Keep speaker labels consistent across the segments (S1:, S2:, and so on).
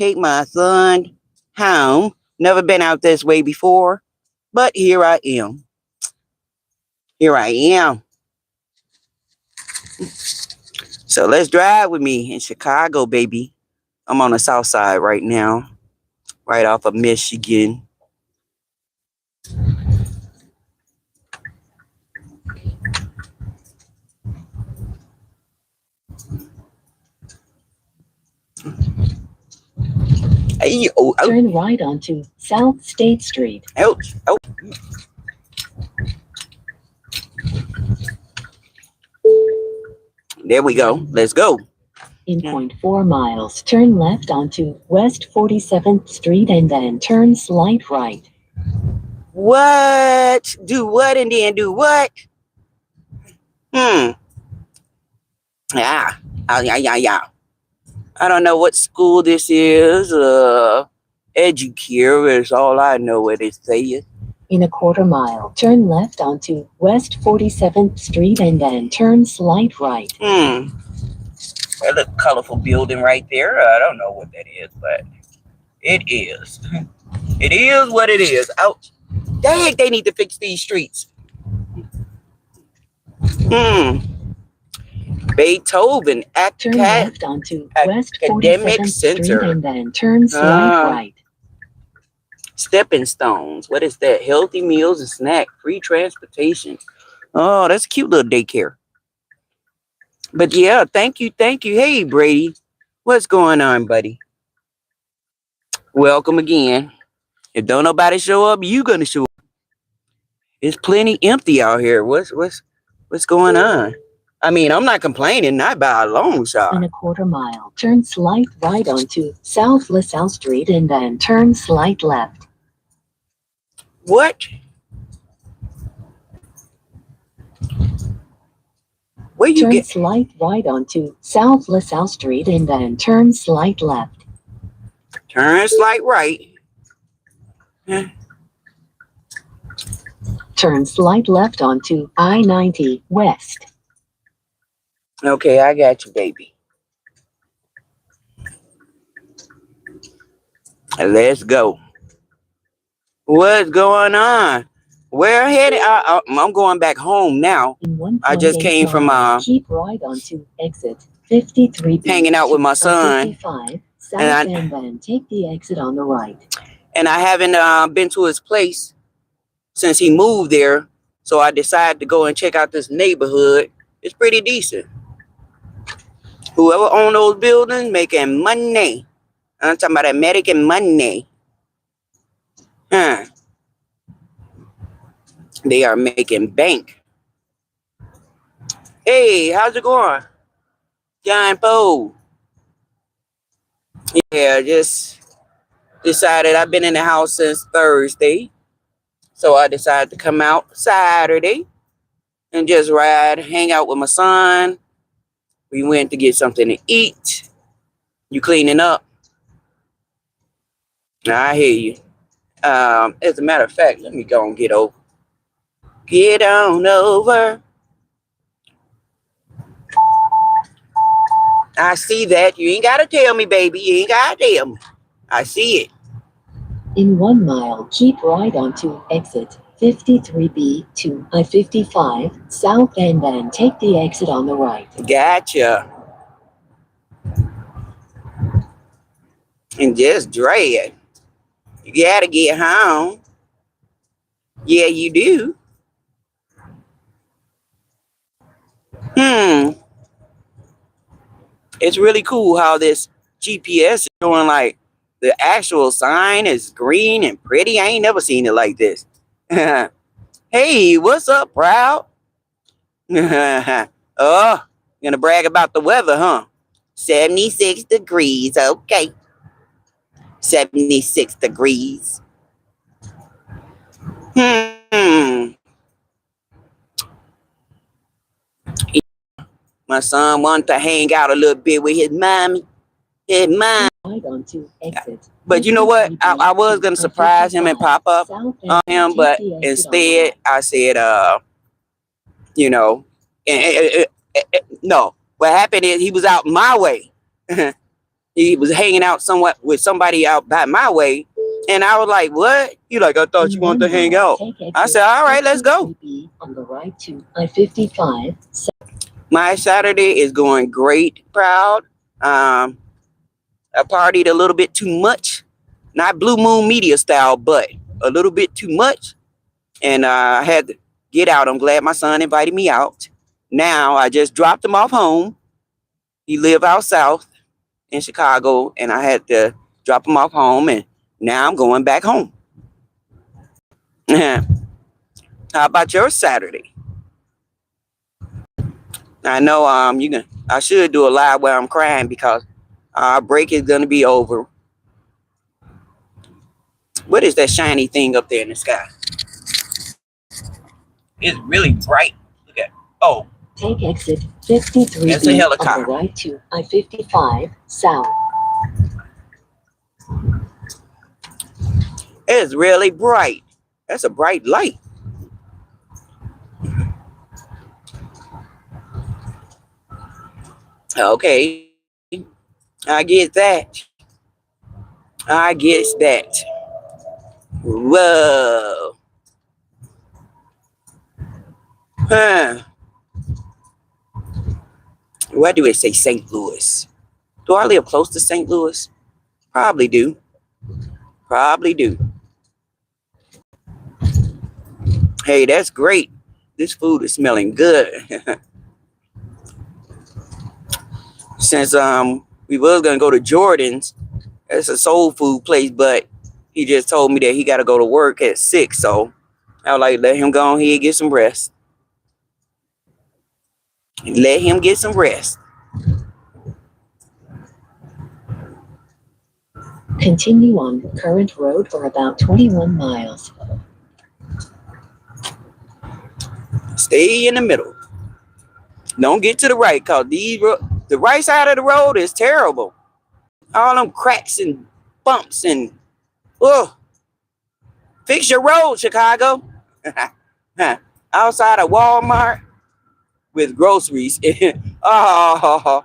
S1: take my son home. Never been out this way before, but here I am. Here I am. So let's drive with me in Chicago, baby. I'm on the south side right now, right off of Michigan.
S2: Turn right onto South State Street.
S1: Ouch. Oh. There we go. Let's go.
S2: In 0.4 miles, turn left onto West 47th Street and then turn slight right.
S1: What? Do what and then do what? Yeah. Yeah. I don't know what school this is. Educare is all I know what it says.
S2: In a quarter mile, turn left onto West 47th Street and then turn slight right.
S1: That look colorful building right there. I don't know what that is, but it is. It is what it is. Ouch. Dang, they need to fix these streets. Beethoven
S2: Turn left onto West
S1: Academic
S2: 47th
S1: Center.
S2: Street and then turn slight right.
S1: Stepping Stones. What is that? Healthy meals and snack. Free transportation. Oh, that's a cute little daycare. But yeah, thank you. Hey, Brady. What's going on, buddy? Welcome again. If don't nobody show up, you gonna show up. It's plenty empty out here. What's going on? I mean, I'm not complaining, not by a long shot.
S2: In a quarter mile, turn slight right onto South LaSalle Street and then turn slight left.
S1: What? Where you
S2: turn slight right onto South LaSalle Street and then turn slight left.
S1: Turn slight right.
S2: Turn slight left onto I-90 West.
S1: Okay, I got you, baby. Let's go. What's going on? Where headed? I'm going back home now. I just came from
S2: keep right onto exit 53B,
S1: hanging out with my son,
S2: 55 south and then take the exit on the right.
S1: And I haven't been to his place since he moved there, so I decided to go and check out this neighborhood. It's pretty decent. Whoever owned those buildings making money. I'm talking about American money. They are making bank. Hey, how's it going? John Poe. Yeah, just decided I've been in the house since Thursday. So I decided to come out Saturday and just hang out with my son. We went to get something to eat. You cleaning up? I hear you. As a matter of fact, let me go and get over. Get on over. I see that. You ain't got to tell me, baby. You ain't got to tell me. I see it.
S2: In 1 mile, keep right onto exit 53B to I-55 south and then take the exit on the right.
S1: Gotcha. And just drag. You gotta get home. Yeah, you do. It's really cool how this GPS is showing like the actual sign is green and pretty. I ain't never seen it like this. Hey, what's up, Proud? Oh, gonna brag about the weather, huh? 76 degrees, okay. 76 degrees. My son wanted to hang out a little bit with his mommy. His mom. But you know what? I was gonna surprise him and pop up on him, but instead I said, no. What happened is he was out my way. He was hanging out somewhat with somebody out by my way. And I was like, what? He like, I thought you wanted to hang out. I said, all right, let's go.
S2: On the right to I-55.
S1: My Saturday is going great, proud. I partied a little bit too much. Not Blue Moon Media style, but a little bit too much. And I had to get out. I'm glad my son invited me out. Now I just dropped him off home. He live out south in Chicago, and I had to drop him off home, and now I'm going back home. How about your Saturday? I know I should do a live where I'm crying because our break is gonna be over. What is that shiny thing up there in the sky? It's really bright. Look at oh.
S2: Take exit 53B
S1: That's a helicopter.
S2: on the right to I-55 south.
S1: It's really bright. That's a bright light. Okay. I get that. I get that. Whoa. Huh. Why do it say St. Louis? Do I live close to St. Louis? Probably do. Probably do. Hey, that's great. This food is smelling good. Since we was gonna go to Jordan's, it's a soul food place, but he just told me that he gotta go to work at 6, so I was like, let him go on here and get some rest. Let him get some rest.
S2: Continue on current road for about 21 miles.
S1: Stay in the middle. Don't get to the right, cause the right side of the road is terrible. All them cracks and bumps and fix your road, Chicago. Outside of Walmart with groceries. Oh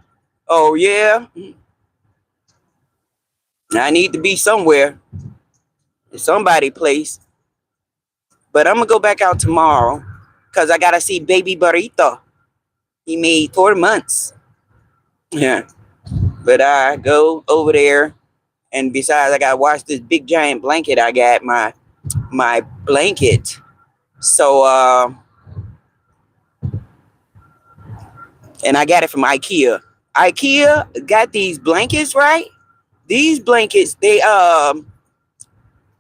S1: yeah. I need to be somewhere, somebody place. But I'm gonna go back out tomorrow because I gotta see baby Burrito. He made 4 months. Yeah. But I go over there, and besides, I gotta wash this big giant blanket. I got my blanket. So and I got it from IKEA. IKEA got these blankets, right? These blankets, they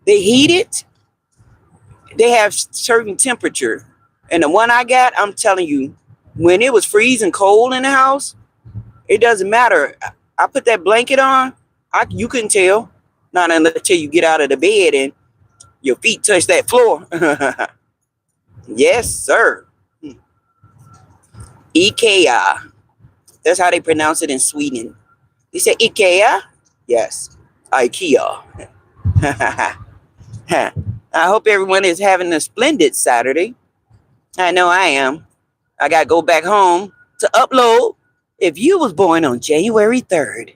S1: heat it. They have certain temperature. And the one I got, I'm telling you, when it was freezing cold in the house, it doesn't matter. I put that blanket on, you couldn't tell. Not until you get out of the bed and your feet touch that floor. Yes, sir. IKEA. That's how they pronounce it in Sweden. They say IKEA? Yes, IKEA. I hope everyone is having a splendid Saturday. I know I am. I got to go back home to upload. If you was born on January 3rd,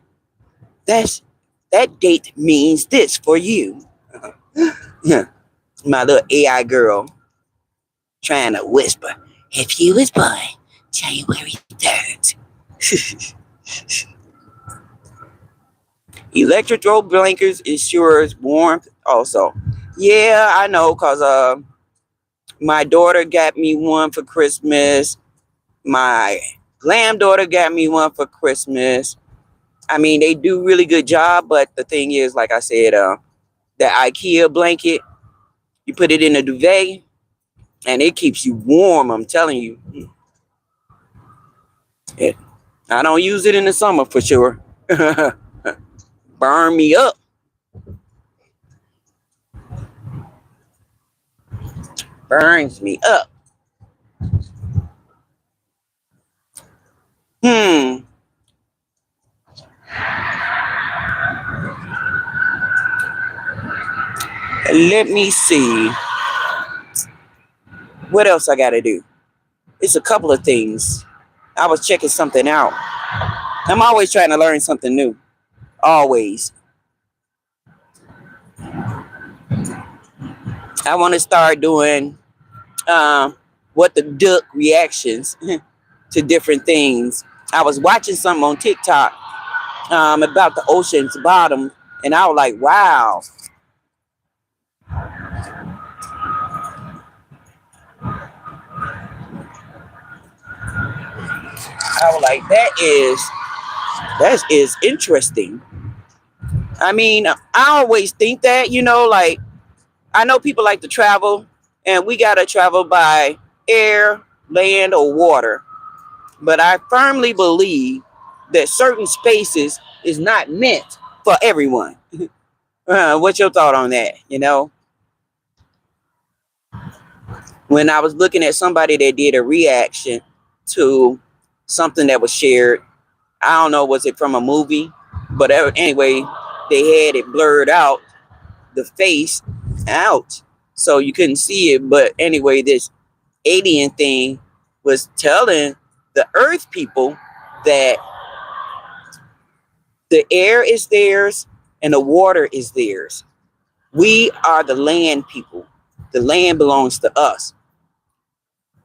S1: that date means this for you. My little AI girl trying to whisper, if you was born January 3rd. Electric throw blankets ensures warmth also. Yeah, I know, because my daughter got me one for Christmas. My granddaughter got me one for Christmas. I mean, they do really good job, but the thing is, like I said, the IKEA blanket, you put it in a duvet, and it keeps you warm, I'm telling you. Yeah. I don't use it in the summer for sure. Burn me up. Burns me up. Let me see. What else I gotta do? It's a couple of things. I was checking something out. I'm always trying to learn something new. always. I want to start doing what the duck reactions to different things. I was watching something on TikTok about the ocean's bottom, and I was like, wow. I was like, that is interesting. I mean, I always think that, like, I know people like to travel, and we got to travel by air, land, or water. But I firmly believe that certain spaces is not meant for everyone. What's your thought on that? When I was looking at somebody that did a reaction to something that was shared, I don't know, was it from a movie? But anyway, they had it blurred out, the face out, so you couldn't see it. But anyway, this alien thing was telling the earth people that the air is theirs and the water is theirs. We are the land people. The land belongs to us.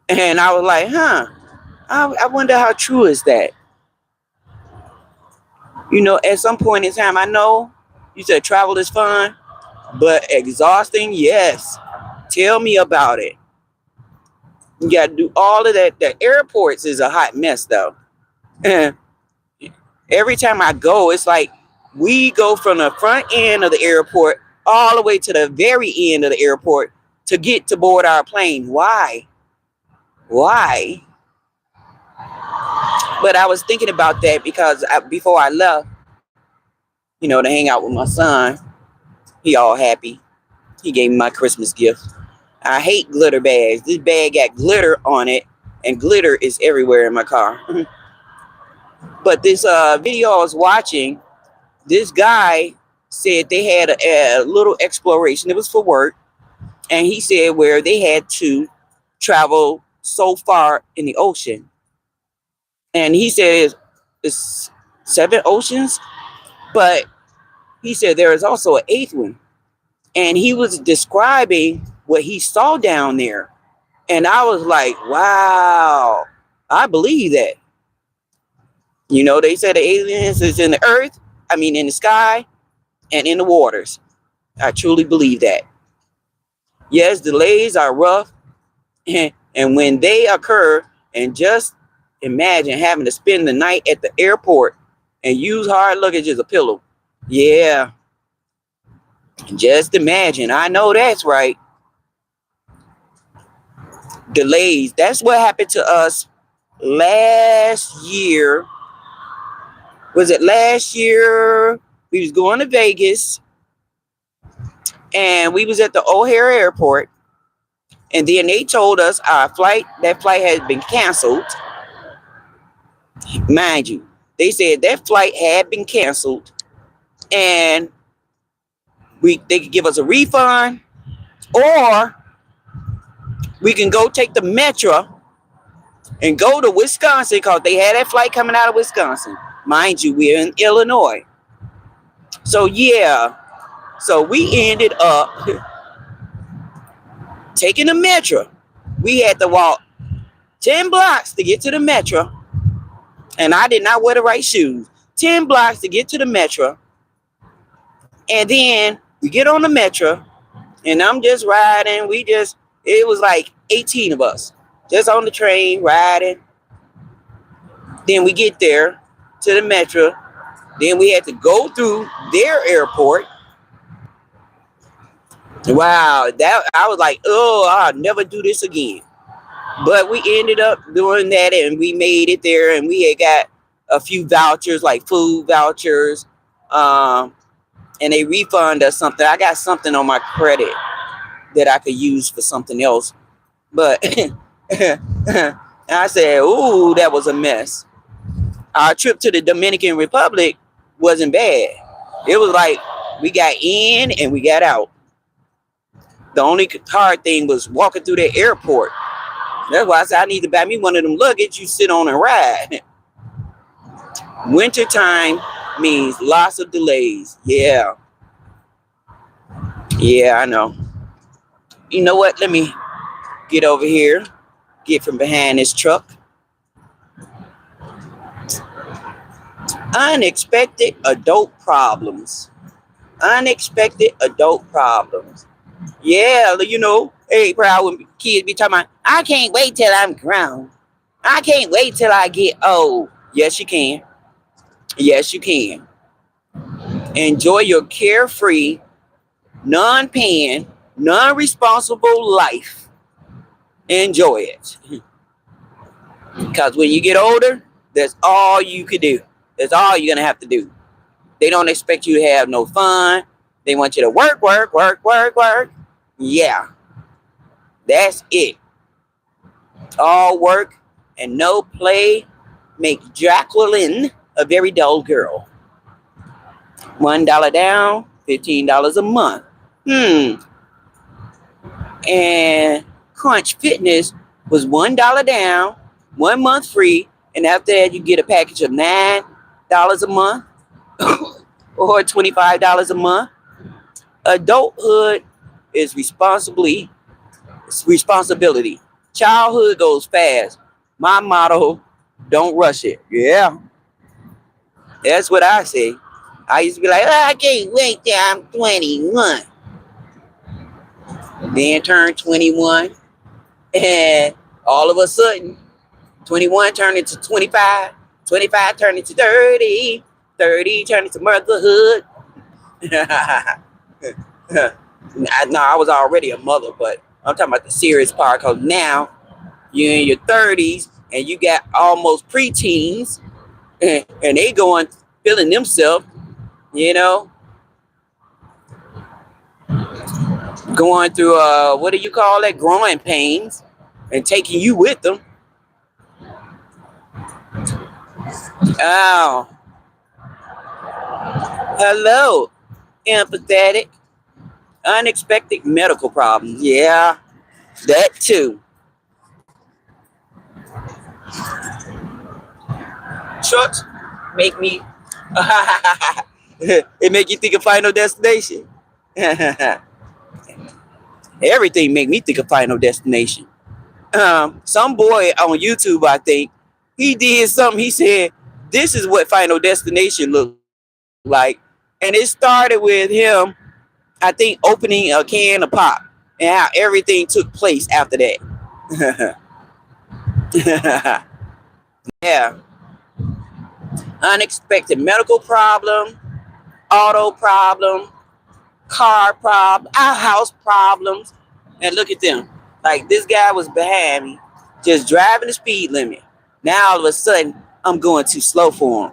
S1: And I was like, I wonder how true is that? At some point in time, I know you said travel is fun, but exhausting, yes. Tell me about it. You got to do all of that. The airports is a hot mess, though. Every time I go, it's like we go from the front end of the airport all the way to the very end of the airport to get to board our plane. Why? Why? But I was thinking about that because before I left, to hang out with my son, he all happy. He gave me my Christmas gift. I hate glitter bags. This bag got glitter on it, and glitter is everywhere in my car. But this video I was watching, this guy said they had a little exploration. It was for work. And he said where they had to travel so far in the ocean. And he said it's 7 oceans, but he said there is also an 8th one. And he was describing what he saw down there. And I was like, wow, I believe that. They said the aliens is in the earth, in the sky, and in the waters. I truly believe that. Yes, delays are rough. And when they occur, and just imagine having to spend the night at the airport and use hard luggage as a pillow. Yeah. Just imagine. I know that's right. Delays. That's what happened to us last year. Was it last year? We was going to Vegas, and we was at the O'Hare Airport, and then they told us that flight had been canceled. Mind you, they said that flight had been canceled, and they could give us a refund, or we can go take the metro and go to Wisconsin, because they had that flight coming out of Wisconsin. Mind you, we're in Illinois. So yeah, so we ended up taking the metro. We had to walk 10 blocks to get to the metro, and I did not wear the right shoes. 10 blocks to get to the metro, and then we get on the metro, and I'm just riding. It was like 18 of us just on the train riding. Then we get there to the metro. Then we had to go through their airport. Wow, that I was like, oh, I'll never do this again. But we ended up doing that, and we made it there, and we had got a few vouchers, like food vouchers, and they refunded us something. I got something on my credit that I could use for something else. But I said, ooh, that was a mess. Our trip to the Dominican Republic wasn't bad. It was like we got in and we got out. The only hard thing was walking through the airport. That's why I said I need to buy me one of them luggage you sit on and ride. Wintertime, means lots of delays. Yeah. Yeah, I know. You know what? Let me get over here, get from behind this truck. Unexpected adult problems. Unexpected adult problems. Yeah, hey, proud when kids be talking about, I can't wait till I'm grown. I can't wait till I get old. Yes, you can. Yes, you can. Enjoy your carefree, non-paying, non-responsible life. Enjoy it. Because when you get older, that's all you can do. That's all you're going to have to do. They don't expect you to have no fun. They want you to work, work, work, work, work. Yeah, that's it. All work and no play make Jacqueline a very dull girl. $1 down, $15 a month. And Crunch Fitness was $1 down, 1 month free, and after that you get a package of $9 a month or $25 a month. Adulthood is responsibility. Childhood goes fast. My motto, don't rush it. Yeah, that's what I say. I used to be like, I can't wait till I'm 21. Then turn 21, and all of a sudden, 21 turned into 25, 25 turned into 30, 30 turned into motherhood. No, I was already a mother, but I'm talking about the serious part, because now you're in your 30s and you got almost preteens, and they going feeling themselves, you know, going through what do you call that, growing pains, and taking you with them. Oh, hello, empathetic. Unexpected medical problems. Yeah, that too. Trucks make me it make you think of Final Destination. Everything make me think of Final Destination. Some boy on YouTube, I think, he did something. He said, this is what Final Destination looked like. And it started with him, I think, opening a can of pop, and how everything took place after that. Yeah. Unexpected medical problem, auto problem, car problem, our house problems. And look at them. Like, this guy was behind me, just driving the speed limit. Now all of a sudden, I'm going too slow for him.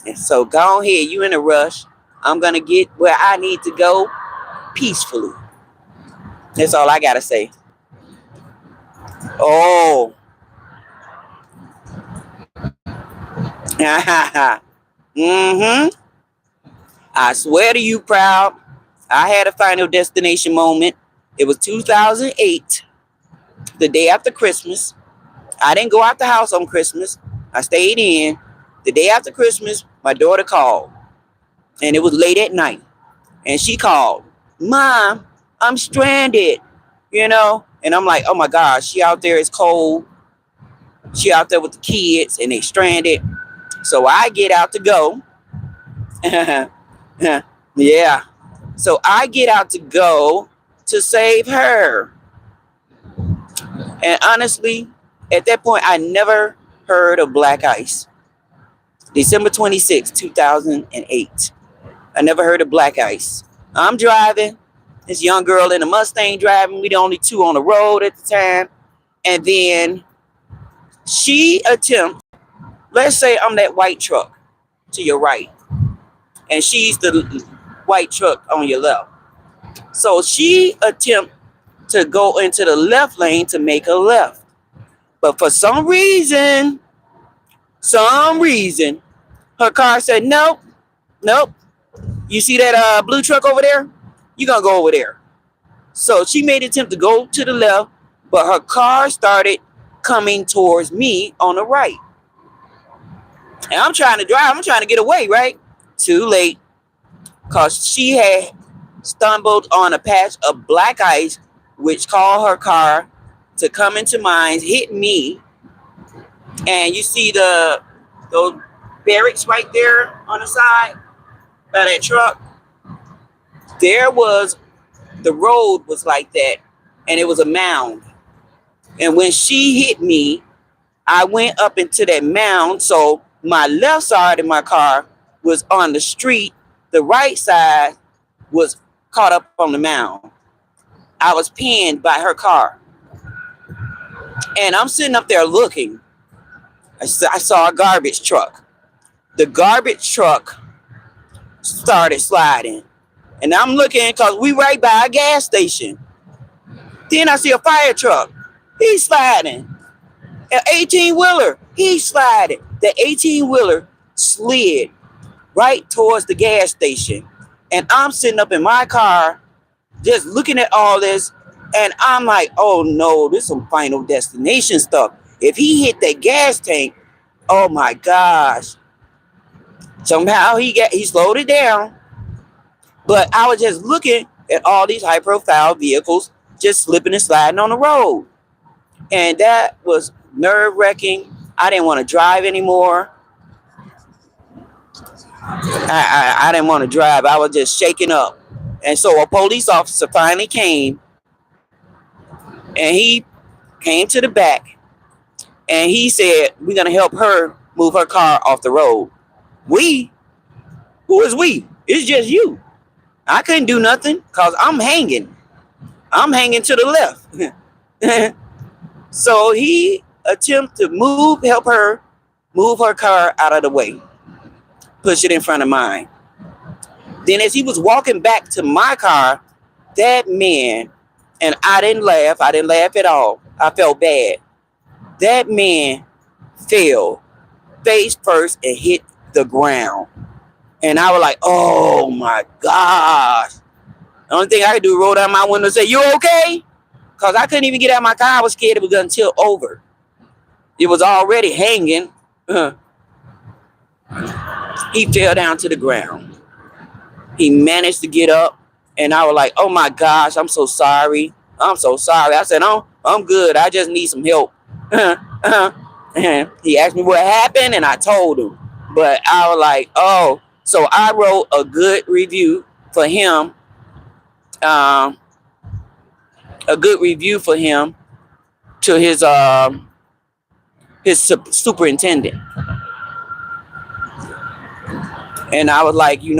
S1: And so go ahead, you in a rush. I'm gonna get where I need to go peacefully. That's all I gotta say. Oh. Mm-hmm. I swear to you, proud, I had a Final Destination moment. It was 2008, the day after Christmas. I didn't go out the house on Christmas. I stayed in. The day after Christmas, my daughter called, and it was late at night. And she called, Mom, I'm stranded, And I'm like, oh my gosh, she out there, it's cold. She out there with the kids, and they stranded. So I get out to go. Yeah. So I get out to go to save her. And honestly, at that point, I never heard of black ice. December 26, 2008. I never heard of black ice. I'm driving. This young girl in a Mustang driving. We the only two on the road at the time. And then she attempts, let's say I'm that white truck to your right, and she's the white truck on your left. So she attempts to go into the left lane to make a left. But for some reason, her car said, nope, nope. You see that blue truck over there? You're going to go over there. So she made an attempt to go to the left, but her car started coming towards me on the right. And I'm trying to drive. I'm trying to get away, right? Too late, because she had stumbled on a patch of black ice, which caused her car to come into mine, hit me, and you see those barracks right there on the side by that truck. There was the road was like that, and it was a mound. And when she hit me, I went up into that mound. So my left side of my car was on the street. The right side was caught up on the mound. I was pinned by her car. And I'm sitting up there looking. I saw a garbage truck. The garbage truck started sliding. And I'm looking because we right by a gas station. Then I see a fire truck. He's sliding. An 18-wheeler. He's sliding. The 18-wheeler slid right towards the gas station. And I'm sitting up in my car just looking at all this. And I'm like, oh no, this is some Final Destination stuff. If he hit that gas tank, oh my gosh. Somehow he slowed it down. But I was just looking at all these high profile vehicles just slipping and sliding on the road. And that was nerve wracking. I didn't want to drive anymore. I didn't want to drive. I was just shaking up. And so a police officer finally came, and he came to the back, and he said, we're going to help her move her car off the road. We? Who is we? It's just you. I couldn't do nothing because I'm hanging. I'm hanging to the left. So he attempted to help her move her car out of the way, push it in front of mine. Then as he was walking back to my car, that man, and I didn't laugh at all. I felt bad. That man fell face first and hit the ground. And I was like, oh my gosh. The only thing I could do was roll down my window and say, you okay? Because I couldn't even get out of my car. I was scared it was going to tilt over. It was already hanging. He fell down to the ground. He managed to get up. And I was like, oh my gosh, I'm so sorry. I'm so sorry. I said, oh, I'm good. I just need some help. He asked me what happened, and I told him. But I was like, oh. So I wrote a good review for him. A good review for him to his superintendent. And I was like, he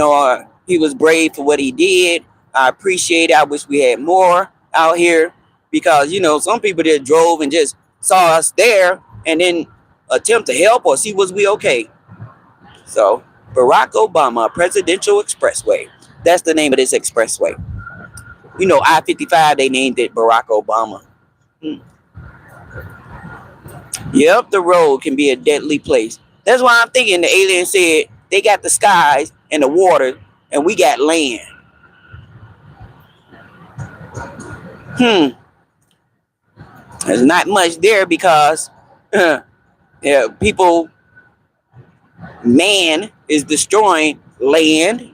S1: was brave for what he did. I appreciate it. I wish we had more out here because, some people that drove and just saw us there and then attempt to help or see was we okay. So Barack Obama Presidential Expressway. That's the name of this expressway. I-55, they named it Barack Obama. Yep, the road can be a deadly place. That's why I'm thinking the alien said they got the skies and the water and we got land. There's not much there because man is destroying land,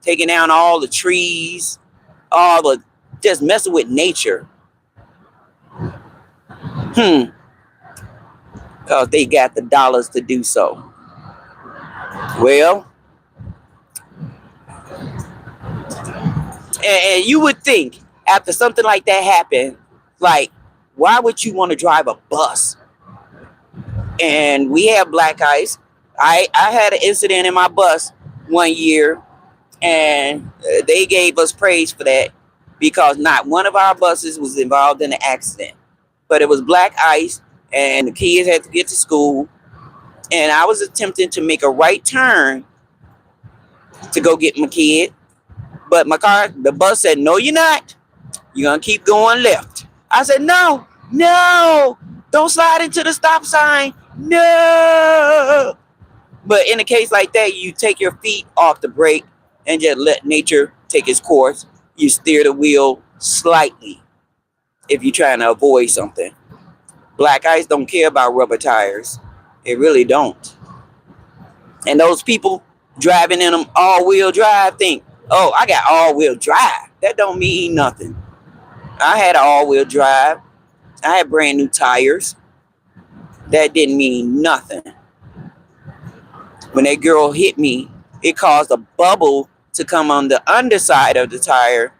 S1: taking down all the trees, just messing with nature. Because they got the dollars to do so. Well, and you would think after something like that happened, like, why would you want to drive a bus? And we have black ice. I had an incident in my bus one year, and they gave us praise for that because not one of our buses was involved in an accident. But it was black ice, and the kids had to get to school. And I was attempting to make a right turn to go get my kid. But the bus said, no, you're not. You're going to keep going left. I said, no, don't slide into the stop sign. No. But in a case like that, you take your feet off the brake and just let nature take its course. You steer the wheel slightly if you're trying to avoid something. Black ice don't care about rubber tires. It really don't. And those people driving in them all-wheel drive think, oh, I got all-wheel drive. That don't mean nothing. I had all-wheel drive. I had brand new tires. That didn't mean nothing. When that girl hit me, it caused a bubble to come on the underside of the tire.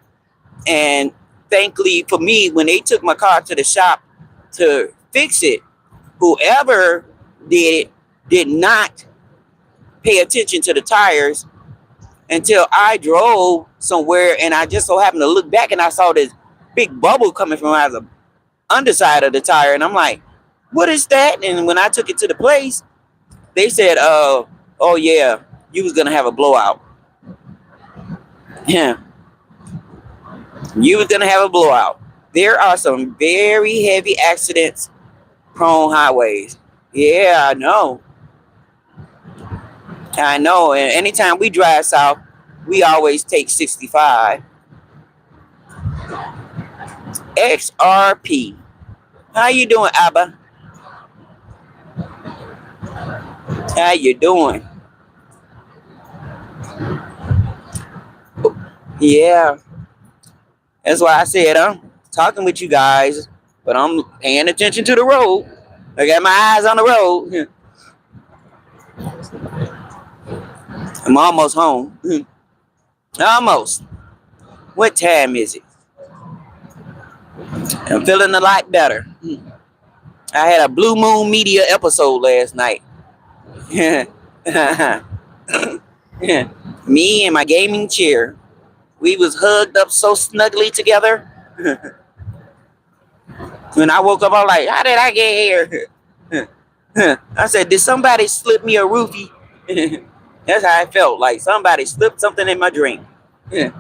S1: And thankfully for me, when they took my car to the shop to fix it, whoever did it did not pay attention to the tires until I drove somewhere, and I just so happened to look back and I saw this big bubble coming from out of the underside of the tire. And I'm like, what is that? And when I took it to the place, they said, oh yeah, you was gonna have a blowout. Yeah, you was gonna have a blowout. There are some very heavy accidents prone highways. Yeah, I know. I know. And anytime we drive south, we always take 65. XRP. How you doing, Abba? How you doing? Yeah. That's why I said I'm talking with you guys, but I'm paying attention to the road. I got my eyes on the road. I'm almost home. Almost. What time is it? I'm feeling a lot better. I had a Blue Moon Media episode last night. Me and my gaming chair. We was hugged up so snugly together. When I woke up, I was like, how did I get here? I said, did somebody slip me a roofie? That's how I felt. Like somebody slipped something in my drink. Did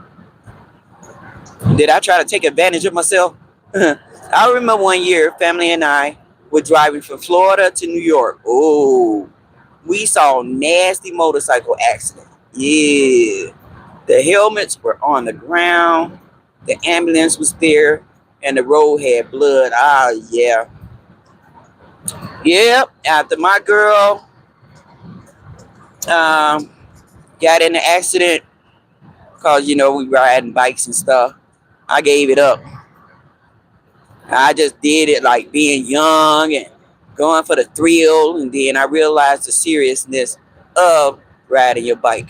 S1: I try to take advantage of myself? I remember one year, family and I were driving from Florida to New York. Oh, we saw nasty motorcycle accident. Yeah. The helmets were on the ground. The ambulance was there. And the road had blood. Ah, yeah. Yep. After my girl got in the accident, because, you know, we riding bikes and stuff, I gave it up. I just did it like being young and going for the thrill. And then I realized the seriousness of riding your bike.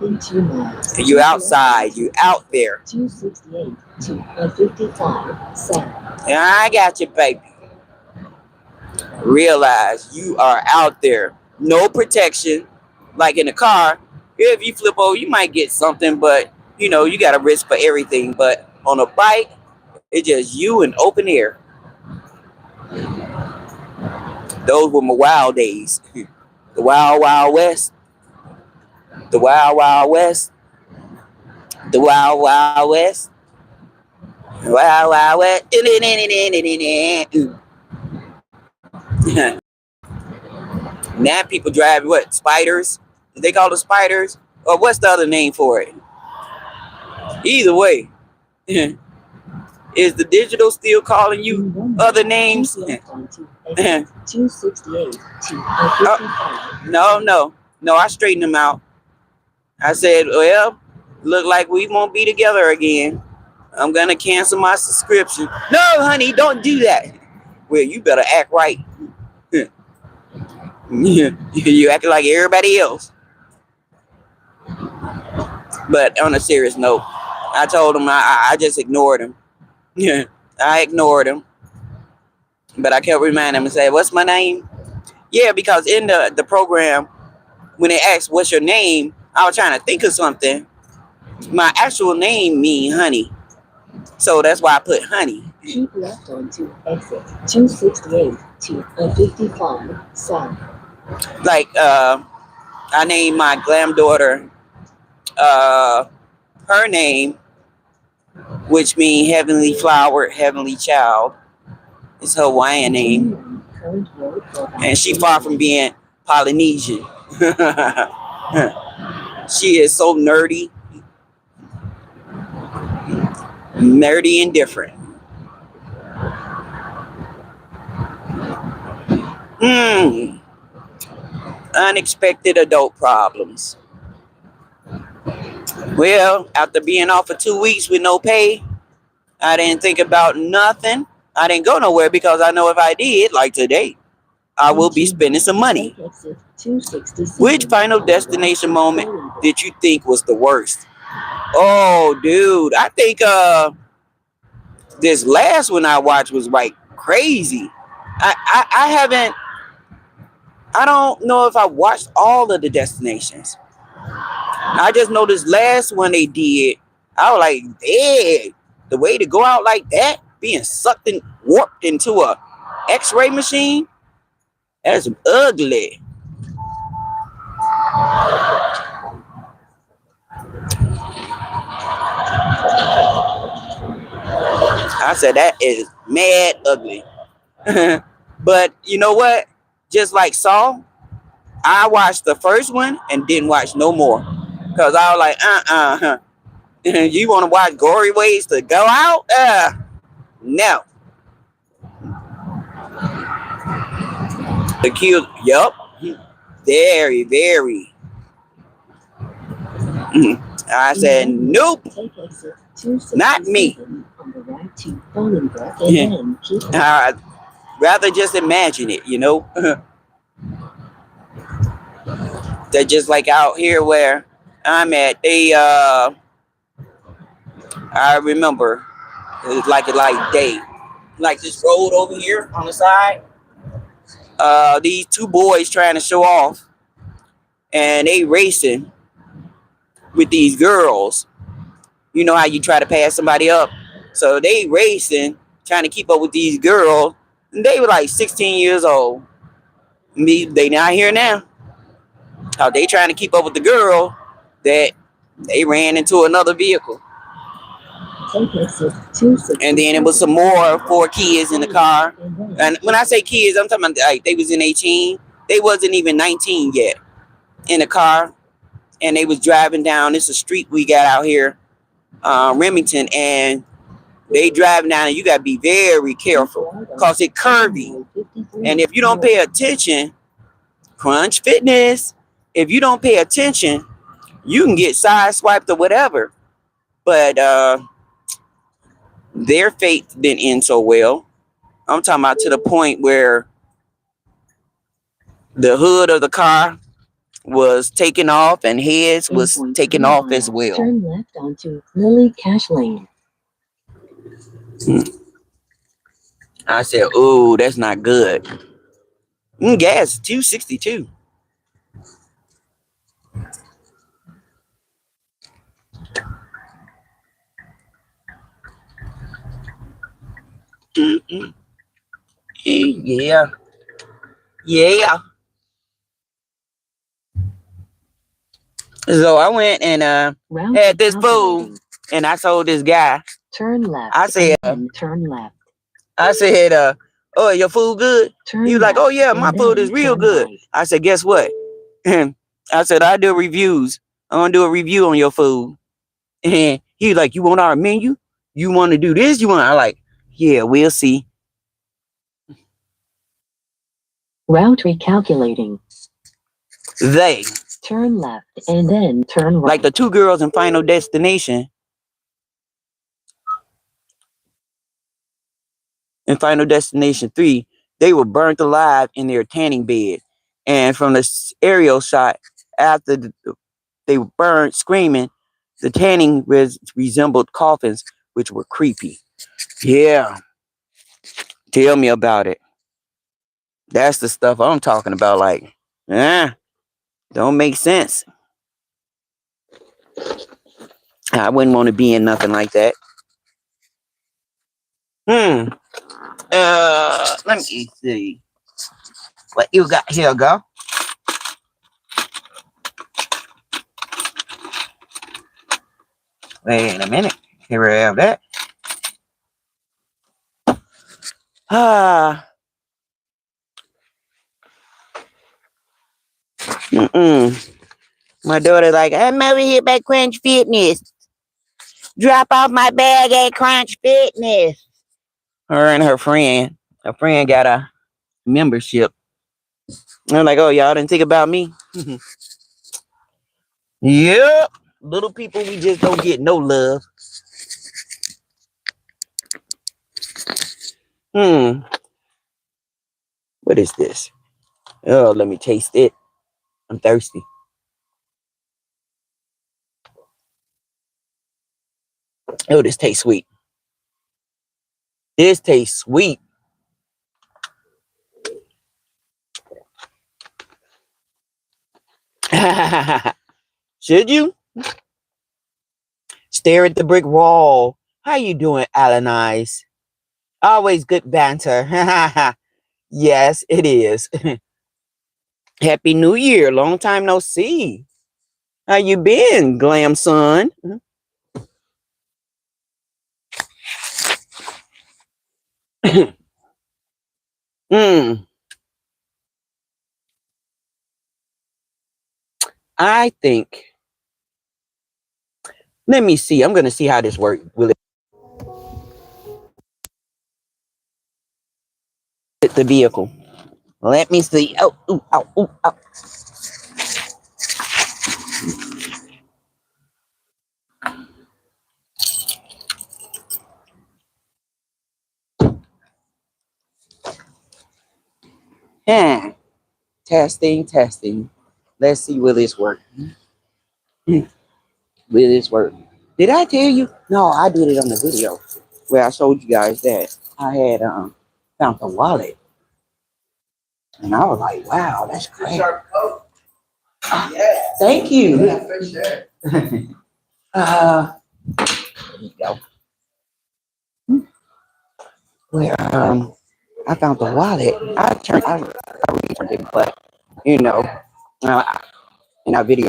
S2: In 2 miles.
S1: And you're outside. You're out there.
S2: 268 to 55 south.
S1: And I got you, baby. Realize you are out there. No protection. Like in a car, if you flip over, you might get something, but you know, you got a risk for everything. But on a bike, it's just you in open air. Those were my wild days. The wild, wild west. The wild, wild west. The wild, wild west. Wild, wild west. Now people drive what? Spiders? They call it spiders? Or what's the other name for it? Either way. Is the digital still calling you other names?
S2: 268 to 55.
S1: No, I straightened them out. I said, well, look like we won't be together again. I'm going to cancel my subscription. No, honey, don't do that. Well, you better act right. You acting like everybody else. But on a serious note, I told him I just ignored him. Yeah, I ignored him. But I kept reminding him and say, what's my name? Yeah, because in the program, when they asked, what's your name? I was trying to think of something. My actual name means honey. So that's why I put honey.
S2: Keep left onto exit 268 to 55 south.
S1: Like, I named my granddaughter her name, which means heavenly flower, heavenly child. It's her Hawaiian name. And she far from being Polynesian. She is so nerdy. Nerdy and different. Unexpected adult problems. Well, after being off for 2 weeks with no pay, I didn't think about nothing. I didn't go nowhere because I know if I did, like today, I will be spending some money. Which final destination moment did you think was the worst? Oh, dude, I think this last one I watched was like crazy. I haven't. I don't know if I watched all of the destinations. I just know this last one they did. I was like, yeah, the way to go out like that, being sucked and warped into a X-ray machine, that's ugly. I said that is mad ugly. But you know what? Just like Saw, I watched the first one and didn't watch no more. Cause I was like, you want to watch gory ways to go out? No. The kill, yup. Very, very. I said, nope, not me. I'd rather just imagine it, you know. They're just like out here where I'm at. I remember it was like a light day, like this road over here on the side. These two boys trying to show off, and they racing with these girls. You know how you try to pass somebody up, so they racing, trying to keep up with these girls. And they were like 16 years old. They not here now. How they trying to keep up with the girl that they ran into another vehicle. And then it was some more 4 kids in the car. And when I say kids, I'm talking about like they was in 18. They wasn't even 19 yet in the car. And they was driving down. It's a street we got out here, Remington, and they driving down, and you got to be very careful because it's curvy. And if you don't pay attention, Crunch Fitness, if you don't pay attention, you can get sideswiped or whatever. But their fate didn't end so well. I'm talking about to the point where the hood of the car was taken off and heads was taken off as well.
S2: Turn left onto Lily Cash Lane.
S1: I said, "Ooh, that's not good." Gas $2.62. Yeah, yeah. So I went and had this food, and I told this guy.
S2: Turn left.
S1: I said,
S2: turn left.
S1: I said, "Oh, your food good?" He was like, "Oh yeah, my food is real good." Right. I said, "Guess what?" I said, "I do reviews. I'm gonna do a review on your food." And he was like, "You want our menu? You want to do this? You want?" I like, "Yeah, we'll see."
S2: Route recalculating.
S1: They
S2: turn left and then turn right.
S1: Like the 2 girls in Final Destination. In Final Destination 3, they were burnt alive in their tanning bed. And from the aerial shot, after they were burned, screaming, the tanning resembled coffins, which were creepy. Yeah. Tell me about it. That's the stuff I'm talking about. Like, don't make sense. I wouldn't want to be in nothing like that. Let me see. What you got here, go? Wait a minute. Here we have that. My daughter's like, I'm over here by Crunch Fitness. Drop off my bag at Crunch Fitness. Her and her friend. Her friend got a membership. And I'm like, oh, y'all didn't think about me. Yep. Little people, we just don't get no love. What is this? Oh, let me taste it. I'm thirsty. Oh, this tastes sweet. This tastes sweet. Should you? Stare at the brick wall. How you doing, Alan Eyes? Always good banter. Yes, it is. Happy New Year. Long time no see. How you been, glam son? mm, I think. Let me see. I'm gonna see how this works. Will it hit the vehicle? Let me see. Oh, ooh, oh, ooh, oh. Yeah. Testing, testing. Let's see, will this work? Will this work? Did I tell you? No, I did it on the video where I showed you guys that I had found the wallet. And I was like, wow, that's great. Yeah. Thank you. Yeah, for sure. There you go. Where I found the wallet. I returned it, but you know, in our video,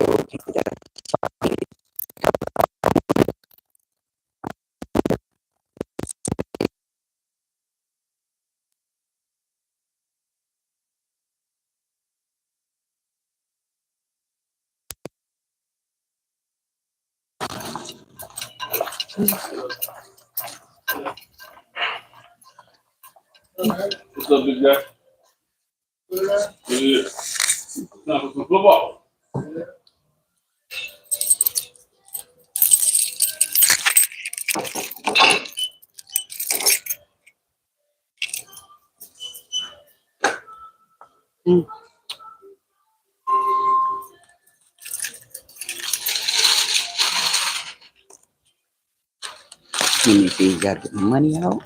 S3: What's up, big guy? Yeah. Now for some football.
S1: let me see, you gotta get the money out.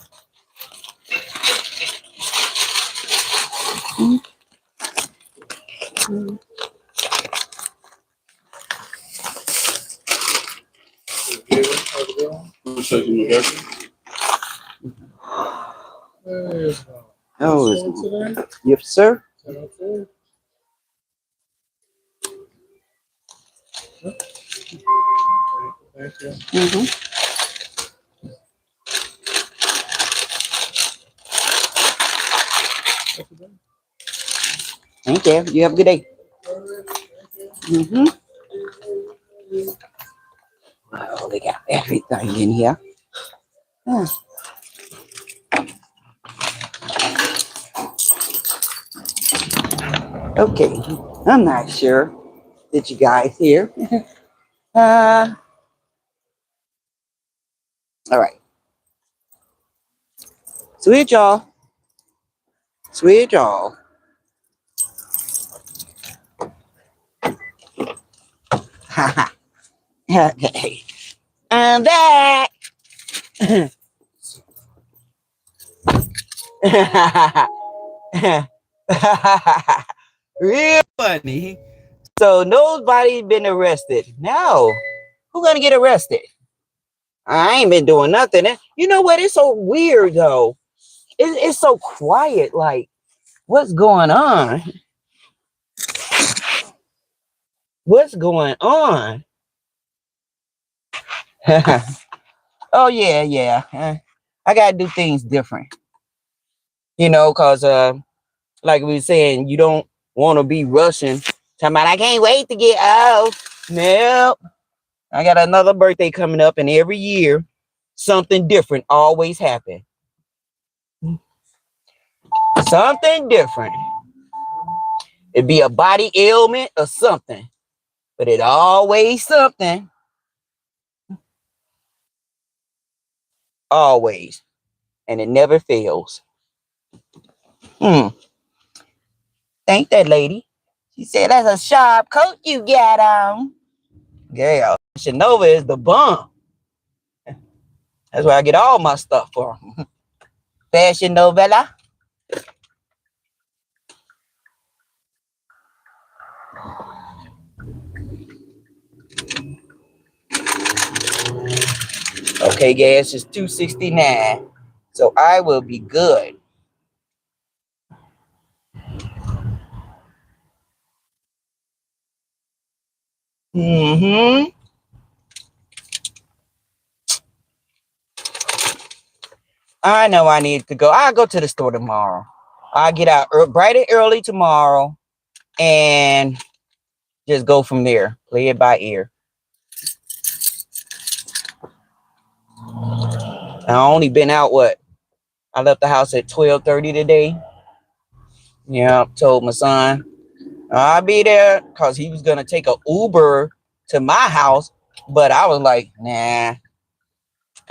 S1: Oh, yep, sir. Mm-hmm. Thank you. You have a good day. Mm-hmm. Oh, they got everything in here. Huh. Okay, I'm not sure that you guys hear. uh, all right. Sweet y'all. Sweet y'all. Okay. I'm back. Real funny. So nobody been arrested. No. Who gonna get arrested? I ain't been doing nothing. You know what? It's so weird though. It's so quiet. Like, what's going on? What's going on? Oh yeah, yeah. I gotta do things different. You know, cause like we were saying, you don't want to be rushing. Talking about I can't wait to get out. Nope. I got another birthday coming up, and every year something different always happens. Something different. It'd be a body ailment or something, but it always something. Always. And it never fails. Thank that lady. She said, that's a sharp coat you got on. Yeah, Shinova is the bomb. That's where I get all my stuff from. Fashion novella. Okay, gas is $2.69. So I will be good. I know I need to go. I'll go to the store tomorrow. I'll get out bright and early tomorrow and just go from there. Play it by ear. I only been out I left the house at 12:30 today. Yeah, told my son I'll be there because he was gonna take a Uber to my house, but I was like, nah.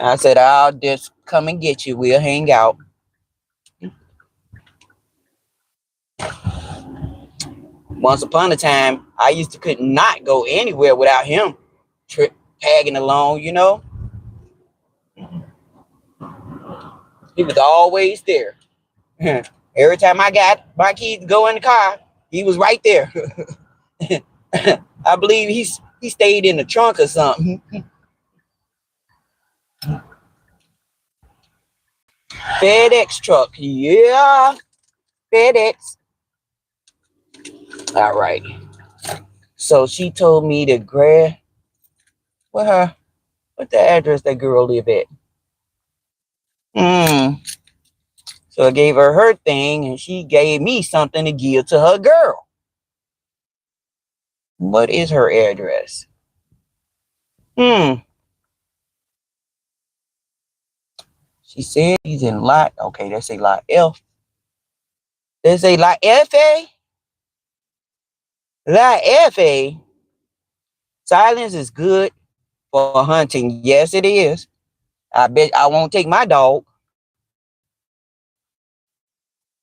S1: I said I'll just come and get you. We'll hang out. Once upon a time, I used to could not go anywhere without him tagging along. He was always there. Every time I got my kids to go in the car, he was right there. I believe he stayed in the trunk or something. FedEx truck. Yeah. FedEx. All right. So she told me to grab what the address that girl live at. So I gave her thing and she gave me something to give to her girl. What is her address? She said he's in lot. Okay, they say lot F. They say lot FA. Lot FA. Silence is good for hunting. Yes, it is. I bet I won't take my dog.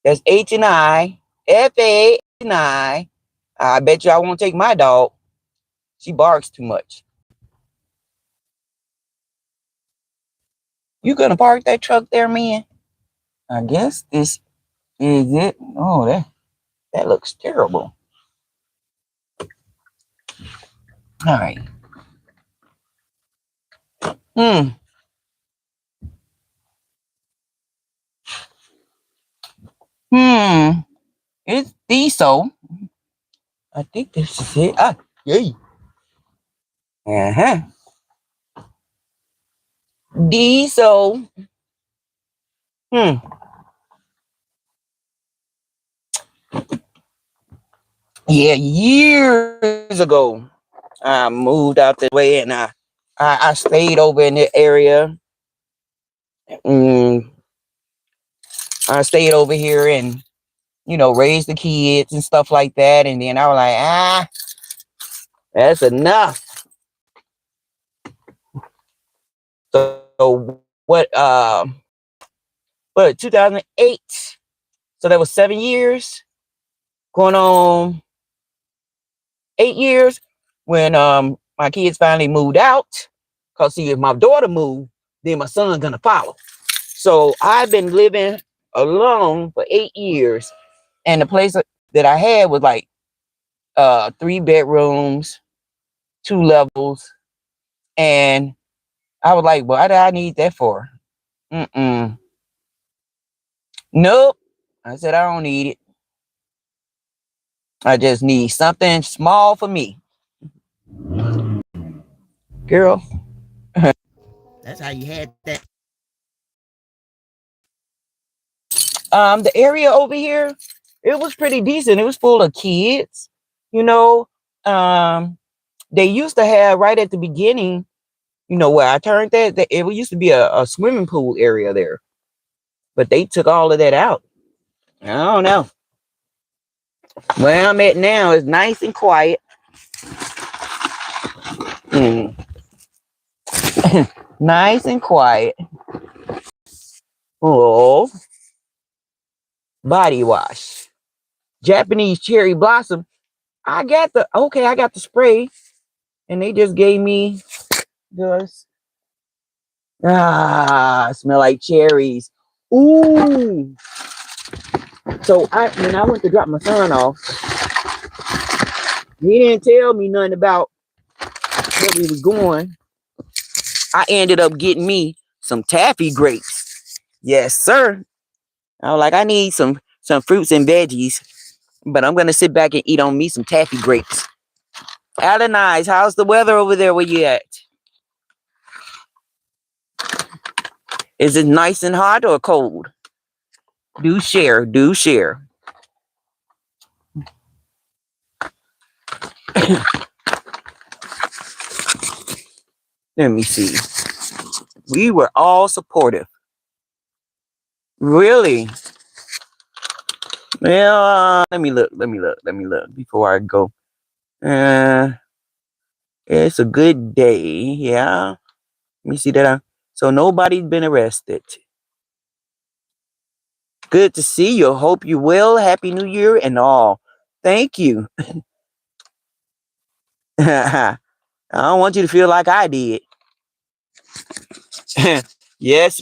S1: That's H&I. FA and I bet you I won't take my dog. She barks too much. You gonna park that truck there, man? I guess this is it. Oh, that looks terrible. All right. It's diesel. I think this is it. Yay. Diesel. Yeah, years ago, I moved out this way and I stayed over in the area. I stayed over here and raised the kids and stuff like that. And then I was like, that's enough. So what 2008. So that was 7 years, going on 8 years when my kids finally moved out. Cause see, if my daughter moved, then my son's gonna follow. So I've been living alone for 8 years. And the place that I had was like 3 bedrooms, 2 levels. And I was like, what do I need that for? Nope. I said, I don't need it. I just need something small for me. Girl. That's how you had that. The area over here, it was pretty decent. It was full of kids, They used to have right at the beginning, where I turned that it used to be a swimming pool area there. But they took all of that out. I don't know. Where I'm at now is nice and quiet. Mm. Nice and quiet. Oh, body wash. Japanese cherry blossom. I got the spray, and they just gave me this. Smell like cherries. Ooh. So when I went to drop my son off, he didn't tell me nothing about where we was going. I ended up getting me some taffy grapes. Yes, sir. I was like, I need some fruits and veggies, but I'm gonna sit back and eat on me some taffy grapes. Adonai, how's the weather over there where you at? Is it nice and hot or cold? Do share, do share. Let me see. We were all supportive. Really? Well, let me look before I go. Uh, it's a good day. Yeah. Let me see that. So nobody's been arrested. Good to see you. Hope you well. Happy New Year and all. Thank you. I don't want you to feel like I did. Yes.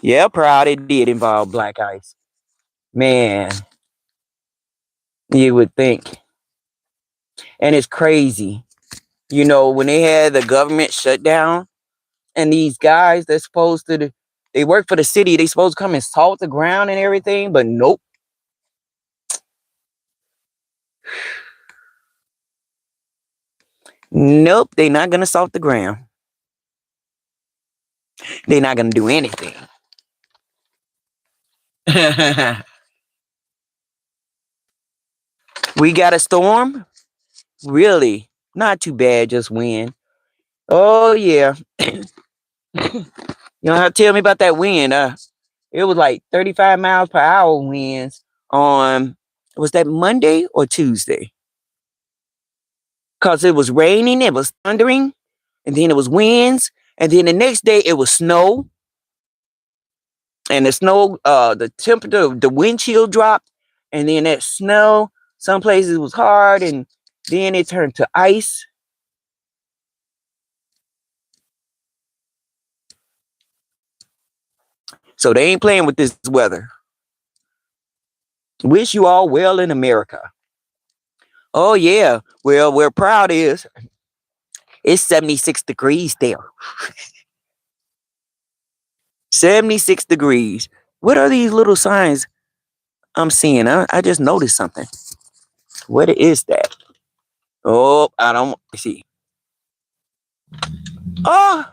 S1: Yeah, proud it did involve black ice. Man, you would think. And it's crazy. You know, when they had the government shutdown and these guys that's supposed to, they work for the city, they supposed to come and salt the ground and everything, but nope. Nope, they're not going to salt the ground. They're not going to do anything. We got a storm? Really? Not too bad, just wind. Oh, yeah. You don't have to tell me about that wind. It was like 35 miles per hour winds on, was that Monday or Tuesday? Because it was raining, it was thundering, and then it was winds, and then the next day it was snow. And the snow, the temperature, the wind chill dropped, and then that snow, some places was hard, and then it turned to ice. So they ain't playing with this weather. Wish you all well in America. Oh yeah, well, where proud is, it's 76 degrees there. 76 degrees. What are these little signs I'm seeing? I just noticed something. What is that? Oh, I don't see. Oh,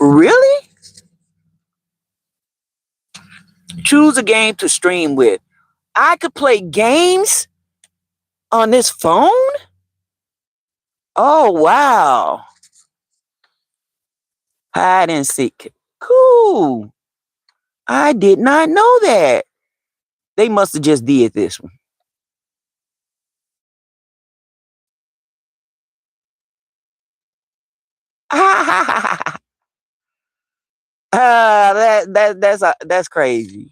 S1: really? Choose a game to stream with. I could play games on this phone? Oh, wow. Hide and seek. Cool. I did not know that. They must have just did this one. That's crazy.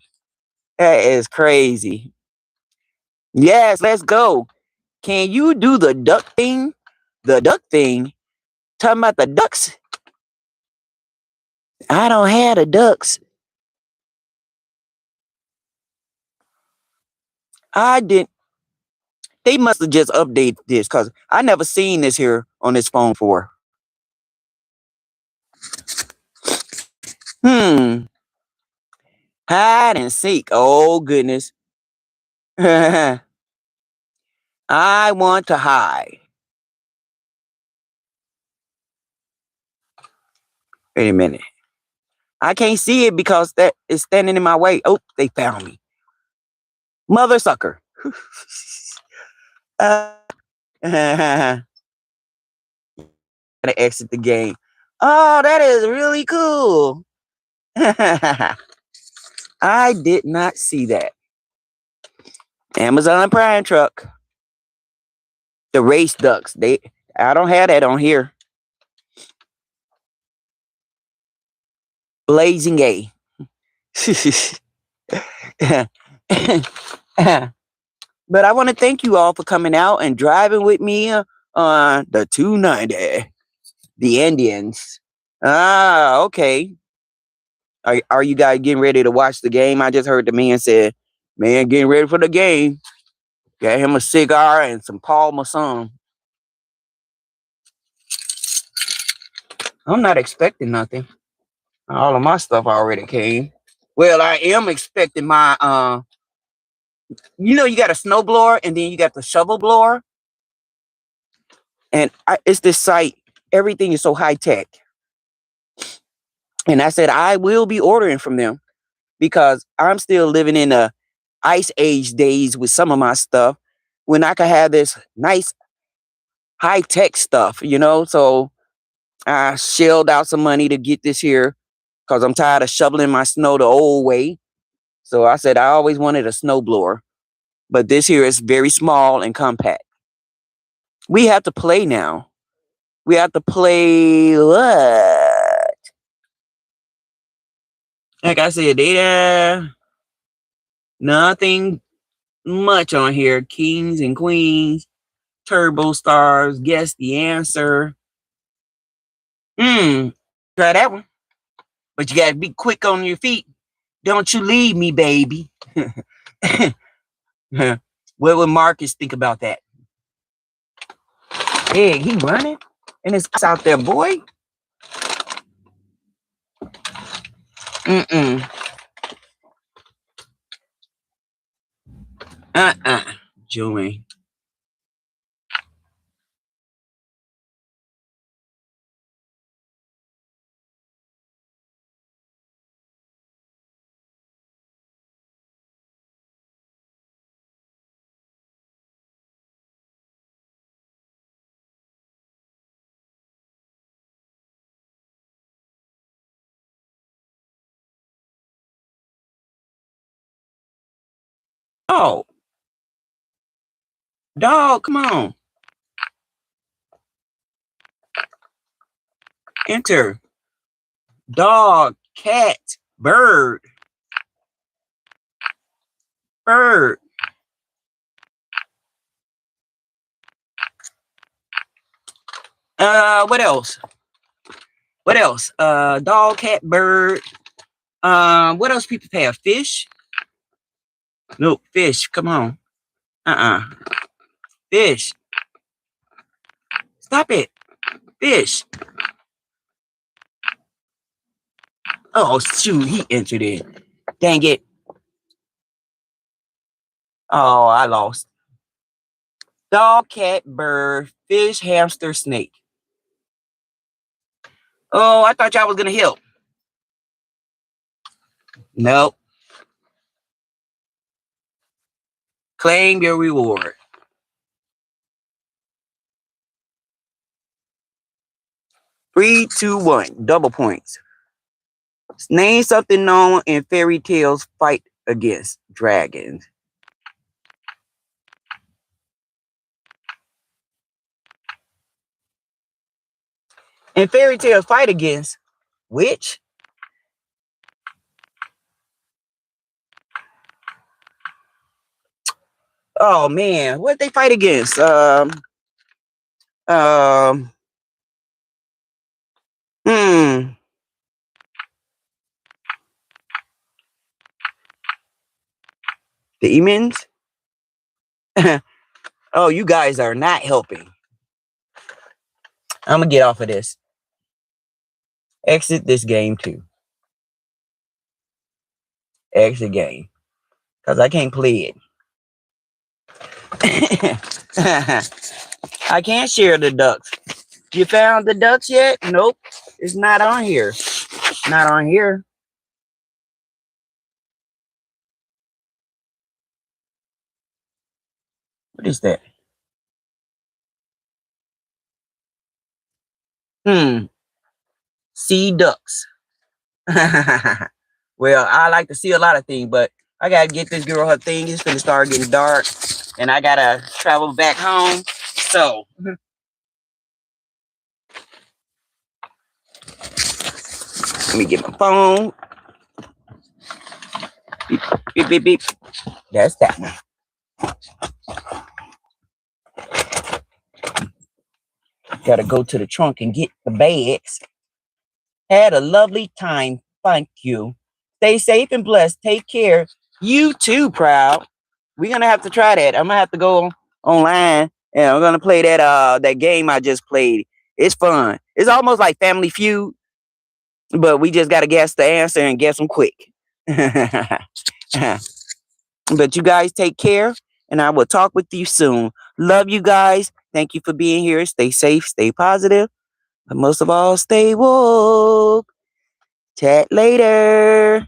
S1: That is crazy. Yes, let's go. Can you do the duck thing? The duck thing? Talking about the ducks? I don't have the ducks. I didn't. They must have just updated this because I never seen this here on this phone before. Hmm. Hide and seek. Oh goodness. I want to hide. Wait a minute. I can't see it because that is standing in my way. Oh, they found me. Mother sucker. uh, Gotta exit the game. Oh, that is really cool. I did not see that. Amazon Prime truck. The race ducks. I don't have that on here. Blazing A. But I want to thank you all for coming out and driving with me on the 290. The Indians. Ah, okay. Are you guys getting ready to watch the game? I just heard the man say, man, getting ready for the game. Got him a cigar and some Paul Masson. I'm not expecting nothing. All of my stuff already came. Well, I am expecting my you got a snow blower and then you got the shovel blower. And it's this site. Everything is so high tech. And I said I will be ordering from them because I'm still living in the ice age days with some of my stuff when I could have this nice high tech stuff, So I shelled out some money to get this here because I'm tired of shoveling my snow the old way. So I said I always wanted a snow blower, but this here is very small and compact. We have to play now. We have to play what? Like I said, nothing much on here. Kings and queens, turbo stars, guess the answer. Try that one. But you gotta be quick on your feet. Don't you leave me, baby. What would Marcus think about that? Hey, he running? And it's out there, boy. Joey. Oh, dog, come on. Enter. Dog, cat, bird. Bird. What else? What else? Dog, cat, bird. What else people have? Fish? No, fish. Come on. Fish. Stop it. Fish. Oh, shoot. He entered it. Dang it. Oh, I lost. Dog, cat, bird, fish, hamster, snake. Oh, I thought y'all was going to help. Nope. Claim your reward. 3, 2, 1. Double points. Name something known in fairy tales fight against dragons. And fairy tales fight against which? Oh man, what they fight against? Hmm. Demons? Oh, you guys are not helping. I'm gonna get off of this. Exit this game too. Exit game. Because I can't play it. I can't share the ducks. You found the ducks yet? Nope. It's not on here. Not on here. What is that? Sea ducks. Well, I like to see a lot of things, but I gotta get this girl her thing. It's gonna start getting dark, and I gotta travel back home. So let me get my phone. Beep, beep, beep, beep. That's that one. Gotta go to the trunk and get the bags. Had a lovely time. Thank you. Stay safe and blessed. Take care. You too, Proud. We're gonna have to try that. I'm gonna have to go online and I'm gonna play that game I just played. It's fun. It's almost like Family Feud, but we just gotta guess the answer and guess them quick. But you guys take care, and I will talk with you soon. Love you guys. Thank you for being here. Stay safe, stay positive, but most of all, stay woke. Chat later.